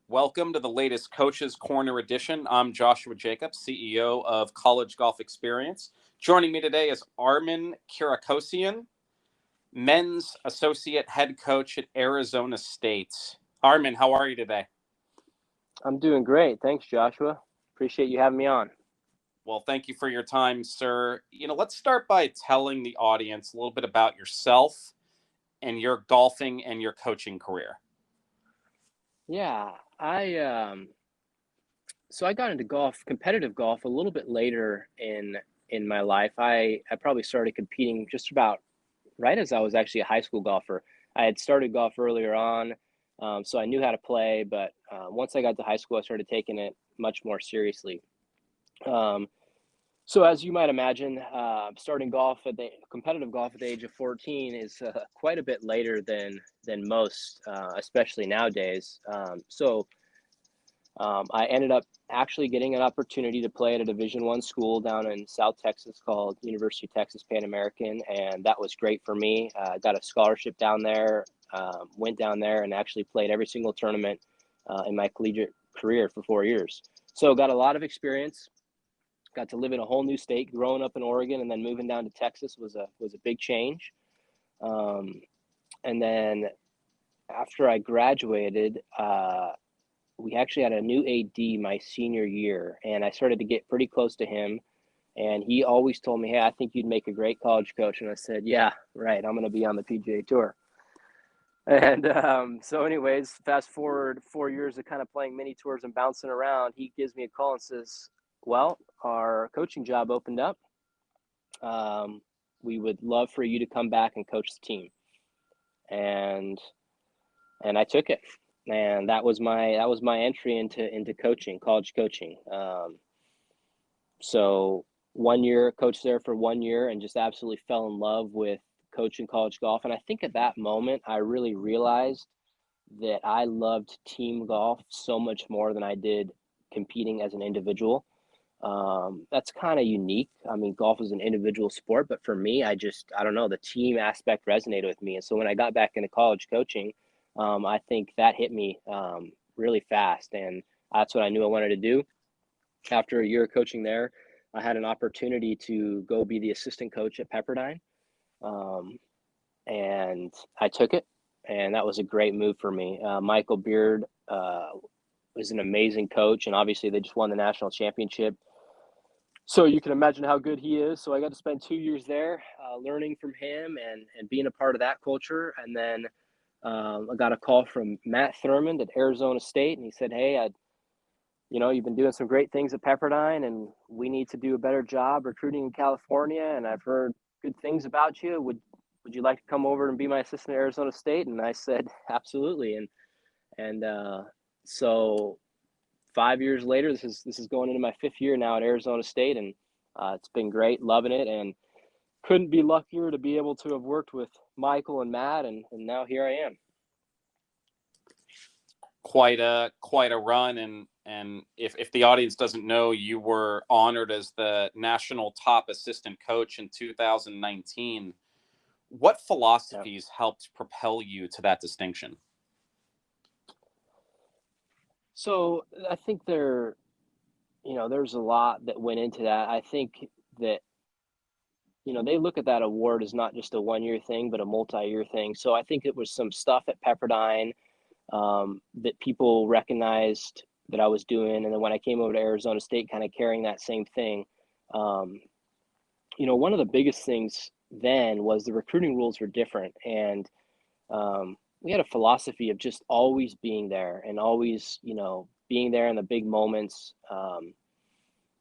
Welcome to the latest Coaches Corner edition. I'm Joshua Jacobs, CEO of College Golf Experience. Joining me today is Armen Kirakossian, men's associate head coach at Arizona State. Armen, how are you today? I'm doing great. Thanks, Joshua. Appreciate you having me on. Well, thank you for your time, sir. Let's start by telling the audience a little bit about yourself and your golfing and your coaching career. Yeah, so I got into competitive golf, a little bit later in my life. I probably started competing just about right as I was actually a high school golfer. I had started golf earlier on, so I knew how to play. But once I got to high school, I started taking it much more seriously. So as you might imagine, starting competitive golf at the age of 14 is quite a bit later than most, especially nowadays. I ended up actually getting an opportunity to play at a Division I school down in South Texas called University of Texas Pan American, and that was great for me. I got a scholarship down there, went down there and actually played every single tournament in my collegiate career for 4 years. So got a lot of experience. Got to live in a whole new state. Growing up in Oregon and then moving down to Texas was a big change. And then after I graduated, we actually had a new AD my senior year, and I started to get pretty close to him. And he always told me, "Hey, I think you'd make a great college coach." And I said, "Yeah, right. I'm going to be on the PGA Tour." And so anyways, fast forward 4 years of kind of playing mini tours and bouncing around, he gives me a call and says, "Well, our coaching job opened up. We would love for you to come back and coach the team." And I took it. And that was my entry into coaching, college coaching. So 1 year, coached there for 1 year and just absolutely fell in love with coaching college golf. And I think at that moment, I really realized that I loved team golf so much more than I did competing as an individual. That's kind of unique. I mean, golf is an individual sport, but for me, I don't know, the team aspect resonated with me. And so when I got back into college coaching, I think that hit me really fast, and that's what I knew I wanted to do. After a year of coaching there, I had an opportunity to go be the assistant coach at Pepperdine, and I took it, and that was a great move for me. Michael Beard was an amazing coach, and obviously they just won the national championship. So you can imagine how good he is. So I got to spend 2 years there learning from him and being a part of that culture. And then I got a call from Matt Thurmond at Arizona State, and he said, "Hey, you've been doing some great things at Pepperdine, and we need to do a better job recruiting in California, and I've heard good things about you. Would you like to come over and be my assistant at Arizona State?" And I said, "Absolutely." And so 5 years later, this is going into my 5th year now at Arizona State, and it's been great, loving it, and couldn't be luckier to be able to have worked with Michael and Matt, and now here I am. Quite a run, and if the audience doesn't know, you were honored as the national top assistant coach in 2019. What philosophies helped propel you to that distinction? So I think there's a lot that went into that. I think that, they look at that award as not just a 1 year thing, but a multi-year thing. So I think it was some stuff at Pepperdine that people recognized that I was doing. And then when I came over to Arizona State, kind of carrying that same thing, one of the biggest things then was the recruiting rules were different. And we had a philosophy of just always being there and always, being there in the big moments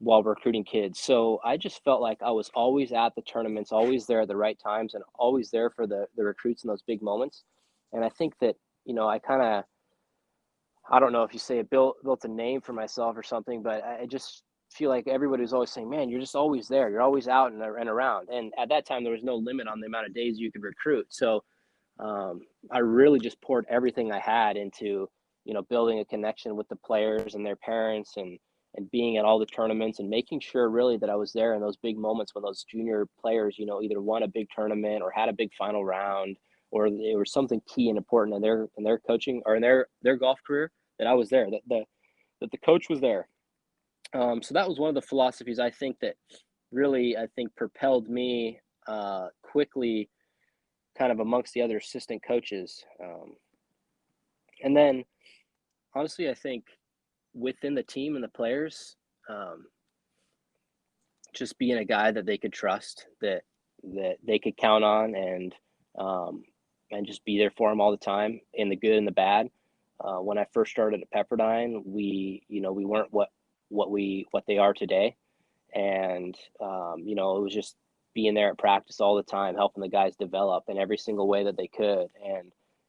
while recruiting kids. So I just felt like I was always at the tournaments, always there at the right times, and always there for the recruits in those big moments. And I think that, I don't know if you say it built a name for myself or something, but I just feel like everybody was always saying, "Man, you're just always there. You're always out and around." And at that time, there was no limit on the amount of days you could recruit. So I really just poured everything I had into, building a connection with the players and their parents, and being at all the tournaments and making sure really that I was there in those big moments when those junior players, either won a big tournament or had a big final round, or there was something key and important in their coaching or in their golf career I was there, that the coach was there. So that was one of the philosophies I think that really, propelled me quickly kind of amongst the other assistant coaches. And then honestly, I think within the team and the players, just being a guy that they could trust, that they could count on, and just be there for them all the time in the good and the bad. When I first started at Pepperdine, we weren't what they are today. And, it was just being there at practice all the time, helping the guys develop in every single way that they could.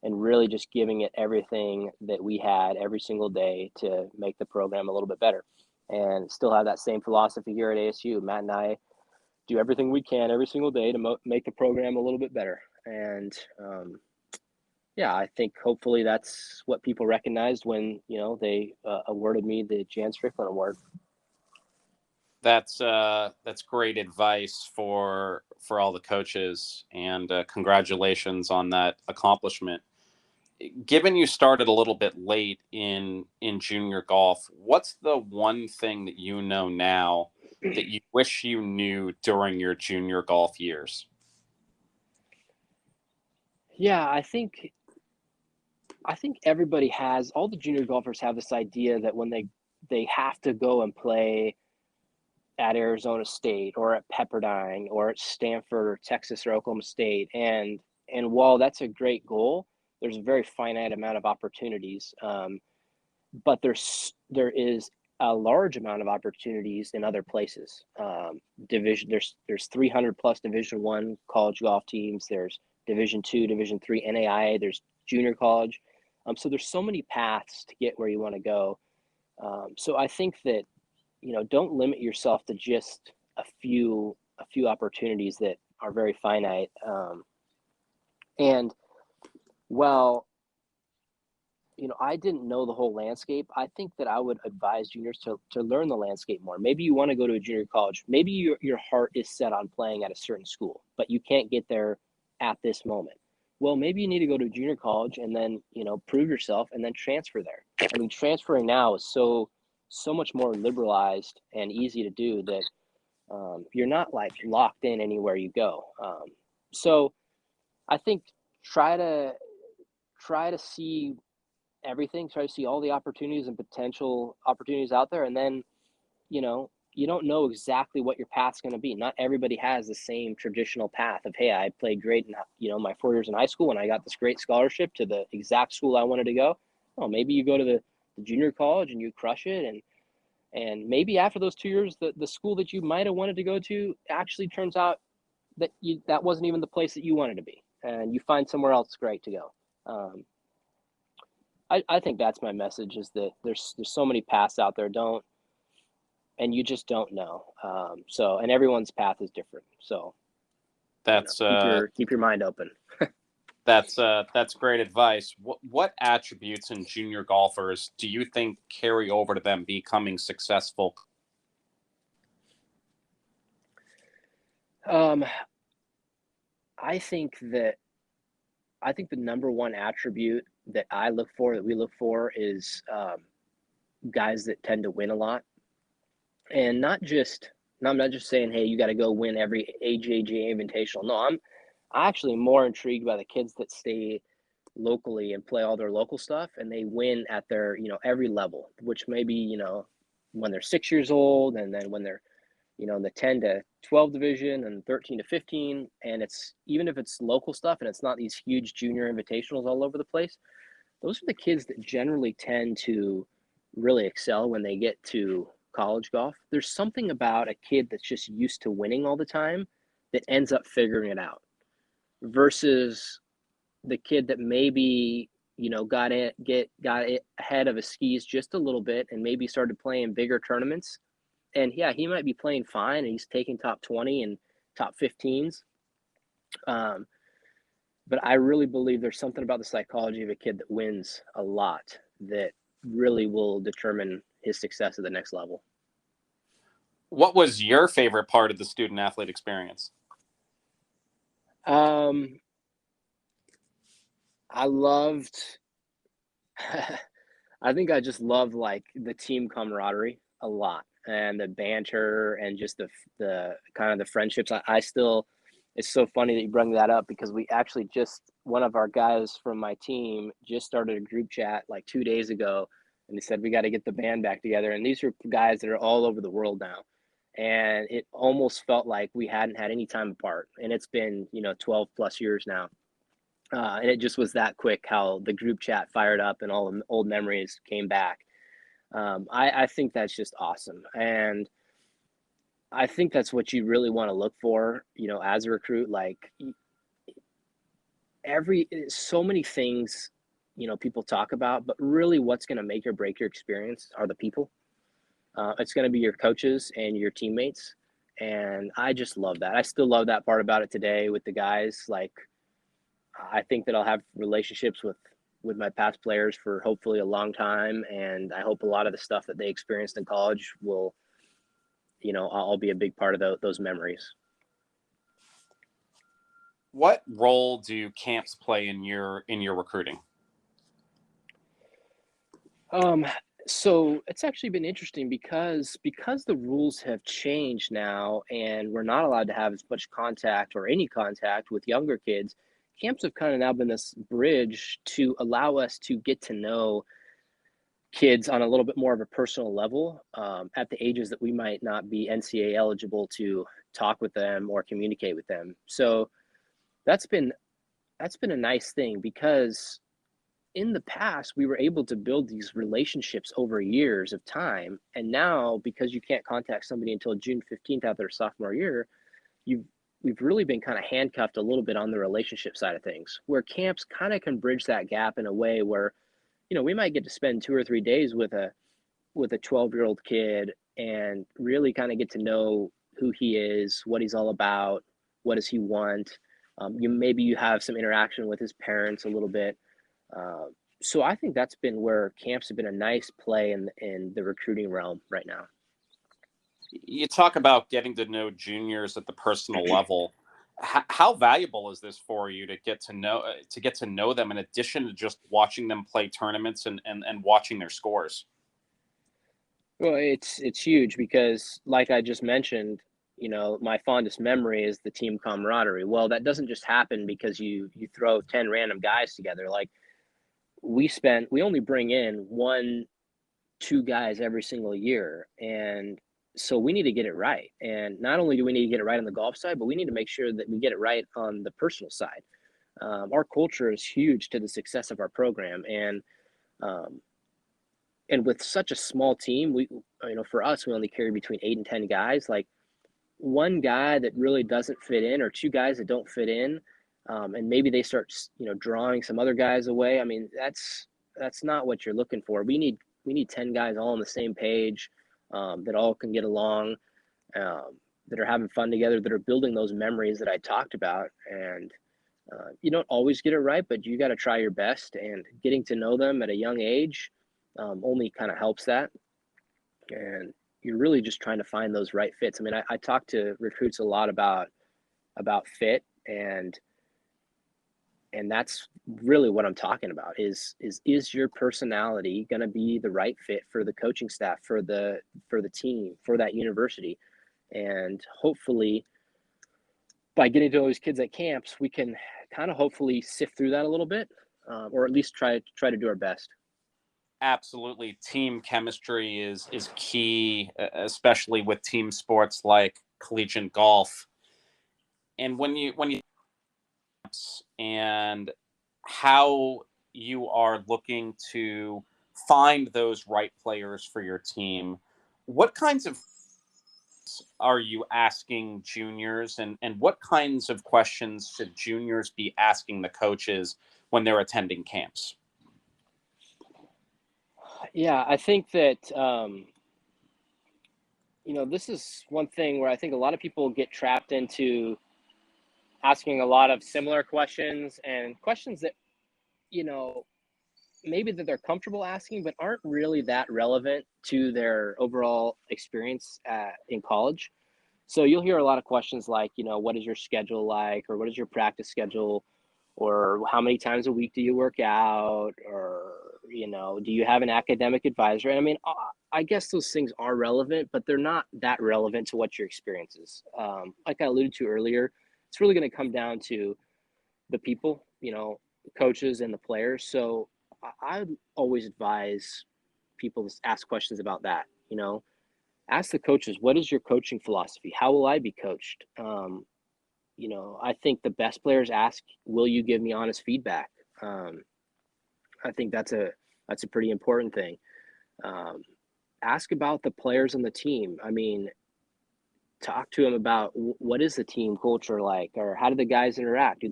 And really just giving it everything that we had every single day to make the program a little bit better. And still have that same philosophy here at ASU. Matt and I do everything we can every single day to make the program a little bit better. And, I think hopefully that's what people recognized when, they awarded me the Jan Strickland Award. That's great advice for all the coaches, and congratulations on that accomplishment. Given you started a little bit late in junior golf, what's the one thing that you know now that you wish you knew during your junior golf years? Yeah, I think everybody has, all the junior golfers have this idea that when they have to go and play at Arizona State or at Pepperdine or at Stanford or Texas or Oklahoma State, and while that's a great goal, there's a very finite amount of opportunities, but there is a large amount of opportunities in other places. There's 300 plus Division I college golf teams. There's Division II, Division III NAIA. There's junior college. So there's so many paths to get where you want to go. So I think that, don't limit yourself to just a few opportunities that are very finite. And well, I didn't know the whole landscape. I think that I would advise juniors to learn the landscape more. Maybe you want to go to a junior college. Maybe your heart is set on playing at a certain school, but you can't get there at this moment. Well, maybe you need to go to a junior college and then, prove yourself and then transfer there. I mean, transferring now is so much more liberalized and easy to do that you're not like locked in anywhere you go. So I think try to see everything, try to see all the opportunities and potential opportunities out there. And then, you don't know exactly what your path's going to be. Not everybody has the same traditional path of, hey, I played great in, my 4 years in high school and I got this great scholarship to the exact school I wanted to go. Oh, maybe you go to the junior college and you crush it. And maybe after those 2 years, the school that you might have wanted to go to actually turns out that that wasn't even the place that you wanted to be. And you find somewhere else great to go. I think that's my message, is that there's so many paths out there, and you just don't know. And everyone's path is different. So that's keep your mind open. That's great advice. What attributes in junior golfers do you think carry over to them becoming successful? I think the number one attribute that we look for is guys that tend to win a lot. And I'm not just saying, hey, you got to go win every AJGA Invitational. No, I'm actually more intrigued by the kids that stay locally and play all their local stuff, and they win at their, every level, which may be, when they're 6 years old, and then when they're, in the 10 to 12 division and 13 to 15. And it's, even if it's local stuff and it's not these huge junior invitationals all over the place, those are the kids that generally tend to really excel when they get to college golf. There's something about a kid that's just used to winning all the time that ends up figuring it out, versus the kid that maybe, got it ahead of his skis just a little bit and maybe started playing bigger tournaments. And yeah, he might be playing fine and he's taking top 20 and top 15s. But I really believe there's something about the psychology of a kid that wins a lot that really will determine his success at the next level. What was your favorite part of the student athlete experience? I loved I think I just love like the team camaraderie a lot, and the banter, and just the kind of the friendships. I still, it's so funny that you bring that up, because we actually just, one of our guys from my team just started a group chat like 2 days ago, and he said we got to get the band back together. And these are guys that are all over the world now, and it almost felt like we hadn't had any time apart, and it's been 12 plus years now. And it just was that quick how the group chat fired up and all the old memories came back. I think that's just awesome. And I think that's what you really want to look for, as a recruit. Like, so many things, people talk about, but really what's going to make or break your experience are the people. It's going to be your coaches and your teammates. And I just love that. I still love that part about it today with the guys. Like, I think that I'll have relationships with my past players for hopefully a long time, and I hope a lot of the stuff that they experienced in college will, I'll be a big part of those memories. What role do camps play in your recruiting? So it's actually been interesting because the rules have changed now, and we're not allowed to have as much contact or any contact with younger kids. Camps have kind of now been this bridge to allow us to get to know kids on a little bit more of a personal level, at the ages that we might not be NCAA eligible to talk with them or communicate with them. So that's been a nice thing, because in the past we were able to build these relationships over years of time, and now because you can't contact somebody until June 15th after their sophomore year, we've really been kind of handcuffed a little bit on the relationship side of things, where camps kind of can bridge that gap in a way where we might get to spend 2 or 3 days with a 12-year-old kid and really kind of get to know who he is, what he's all about, what does he want. Maybe you have some interaction with his parents a little bit. So I think that's been where camps have been a nice play in the recruiting realm right now. You talk about getting to know juniors at the personal level. How valuable is this for you to get to know them, in addition to just watching them play tournaments and watching their scores? Well, it's huge because, like I just mentioned, my fondest memory is the team camaraderie. Well, that doesn't just happen because you throw 10 random guys together. Like, we only bring in 1-2 guys every single year, and so we need to get it right. And not only do we need to get it right on the golf side, but we need to make sure that we get it right on the personal side. Our culture is huge to the success of our program, and with such a small team, for us, we only carry between 8 and 10 guys. Like, one guy that really doesn't fit in, or 2 guys that don't fit in, and maybe they start, drawing some other guys away. I mean, that's not what you're looking for. We need 10 guys all on the same page, that all can get along, that are having fun together, that are building those memories that I talked about. And you don't always get it right, but you got to try your best. And getting to know them at a young age only kind of helps that. And you're really just trying to find those right fits. I mean, I talk to recruits a lot about fit, and that's really what I'm talking about is your personality going to be the right fit for the coaching staff, for the team, for that university. And hopefully by getting to those kids at camps, we can kind of hopefully sift through that a little bit, or at least try to do our best. Absolutely, team chemistry is key, especially with team sports like collegiate golf. And when you and how you are looking to find those right players for your team, what kinds of are you asking juniors, and what kinds of questions should juniors be asking the coaches when they're attending camps? Yeah, I think that, this is one thing where I think a lot of people get trapped into asking a lot of similar questions, and questions that, maybe that they're comfortable asking, but aren't really that relevant to their overall experience in college. So you'll hear a lot of questions like, what is your schedule like? Or what is your practice schedule? Or how many times a week do you work out? Or, Do you have an academic advisor? And I mean, I guess those things are relevant, but they're not that relevant to what your experience is. Like I alluded to earlier, it's really going to come down to the people, coaches and the players. So I would always advise people to ask questions about that. Ask the coaches, what is your coaching philosophy? How will I be coached? I think the best players ask, will you give me honest feedback? I think that's a pretty important thing. Ask about the players on the team. I mean, talk to them about what is the team culture like, or how do the guys interact? What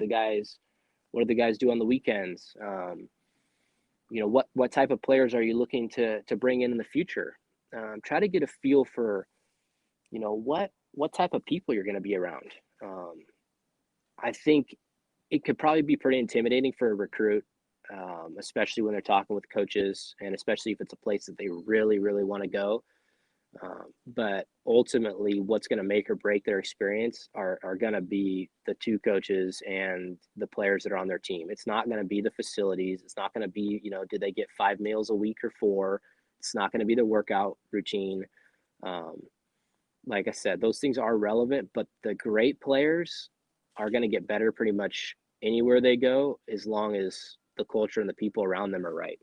do the guys do on the weekends? What type of players are you looking to bring in the future? Try to get a feel for, what type of people you're going to be around. I think it could probably be pretty intimidating for a recruit, especially when they're talking with coaches, and especially if it's a place that they really, really want to go. But ultimately, what's going to make or break their experience are going to be the two coaches and the players that are on their team. It's not going to be the facilities. It's not going to be, do they get 5 meals a week or 4? It's not going to be the workout routine. Like I said, those things are relevant, but the great players are going to get better pretty much anywhere they go, as long as the culture and the people around them are right.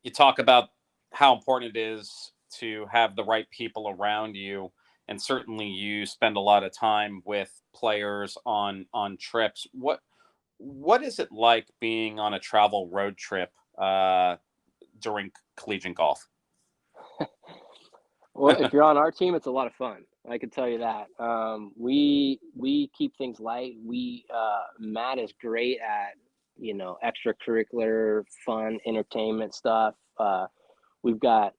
You talk about how important it is to have the right people around you, and certainly you spend a lot of time with players on trips. What is it like being on a travel road trip during collegiate golf? Well, if you're on our team, it's a lot of fun. I can tell you that. We keep things light. Matt is great at, extracurricular, fun, entertainment stuff. We've got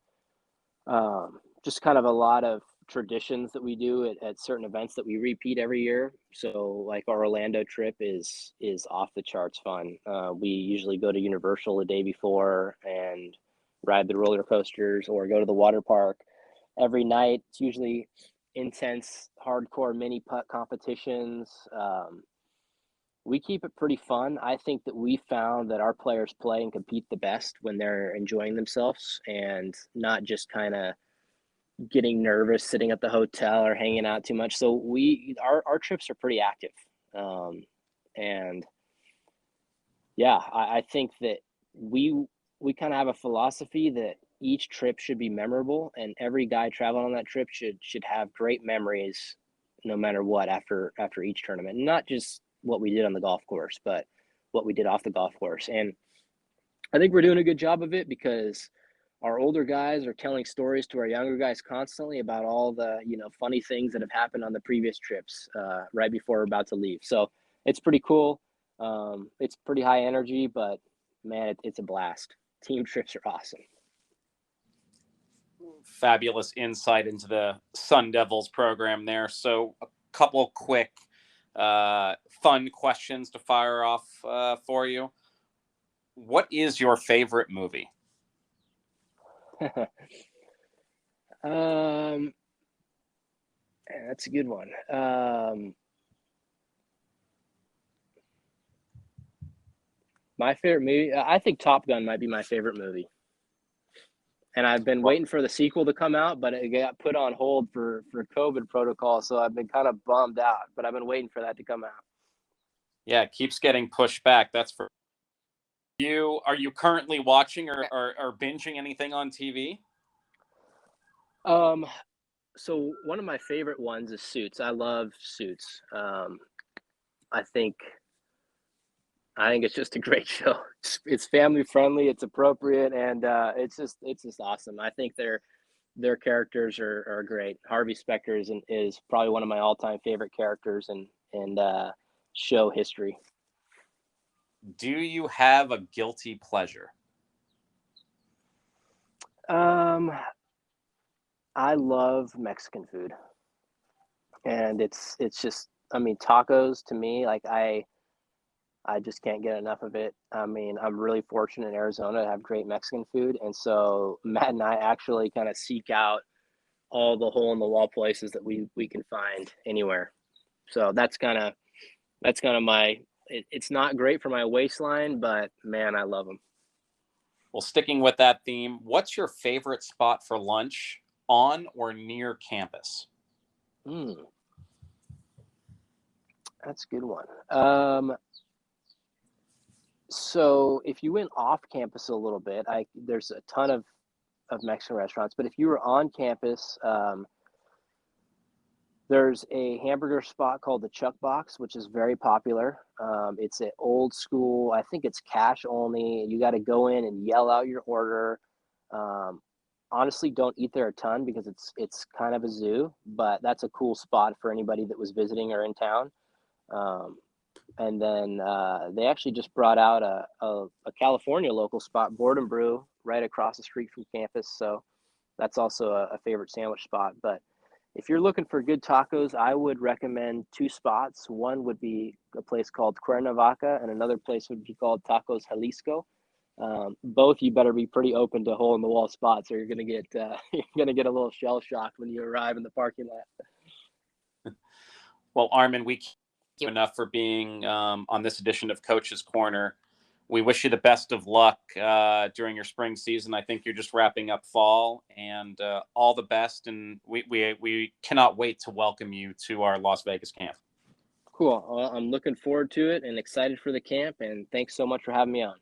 just kind of a lot of traditions that we do at certain events that we repeat every year. So like our Orlando trip is off the charts fun. We usually go to Universal the day before and ride the roller coasters, or go to the water park every night. It's usually intense, hardcore mini putt competitions. We keep it pretty fun. I think that we found that our players play and compete the best when they're enjoying themselves and not just kind of getting nervous sitting at the hotel or hanging out too much. So our trips are pretty active. And yeah, I think that we kind of have a philosophy that each trip should be memorable, and every guy traveling on that trip should have great memories no matter what after each tournament. Not just what we did on the golf course, but what we did off the golf course. And I think we're doing a good job of it, because our older guys are telling stories to our younger guys constantly about all the, funny things that have happened on the previous trips right before we're about to leave. So it's pretty cool. It's pretty high energy, but man, it's a blast. Team trips are awesome. Fabulous insight into the Sun Devils program there. So a couple quick fun questions to fire off for you. What is your favorite movie? That's a good one. My favorite movie, I think Top Gun might be my favorite movie. And I've been waiting for the sequel to come out, but it got put on hold for COVID protocol. So I've been kind of bummed out, but I've been waiting for that to come out. Yeah, it keeps getting pushed back. That's for you. Are you currently watching or binging anything on TV? So one of my favorite ones is Suits. I love Suits. I think it's just a great show. It's family friendly, it's appropriate, and it's just awesome. I think their characters are great. Harvey Specter is probably one of my all-time favorite characters in show history. Do you have a guilty pleasure? I love Mexican food, and it's just, I mean, tacos to me, like I just can't get enough of it. I mean, I'm really fortunate in Arizona to have great Mexican food, and so Matt and I actually kind of seek out all the hole in the wall places that we can find anywhere. So that's kind of my It's not great for my waistline, but man, I love them. Well, sticking with that theme, what's your favorite spot for lunch on or near campus? That's a good one. So if you went off campus a little bit, there's a ton of Mexican restaurants, but if you were on campus, there's a hamburger spot called the Chuck Box, which is very popular. It's an old school, I think it's cash only. You got to go in and yell out your order. Honestly, don't eat there a ton because it's kind of a zoo, but that's a cool spot for anybody that was visiting or in town. And then they actually just brought out a California local spot, Board and Brew, right across the street from campus. So that's also a favorite sandwich spot. But if you're looking for good tacos, I would recommend two spots. One would be a place called Cuernavaca, and another place would be called Tacos Jalisco. Both you better be pretty open to hole in the wall spots, or you're gonna get you're gonna get a little shell shocked when you arrive in the parking lot. Well, Armen, we can't thank you enough for being on this edition of Coach's Corner. We wish you the best of luck during your spring season. I think you're just wrapping up fall, and all the best. And we cannot wait to welcome you to our Las Vegas camp. Cool. Well, I'm looking forward to it and excited for the camp. And thanks so much for having me on.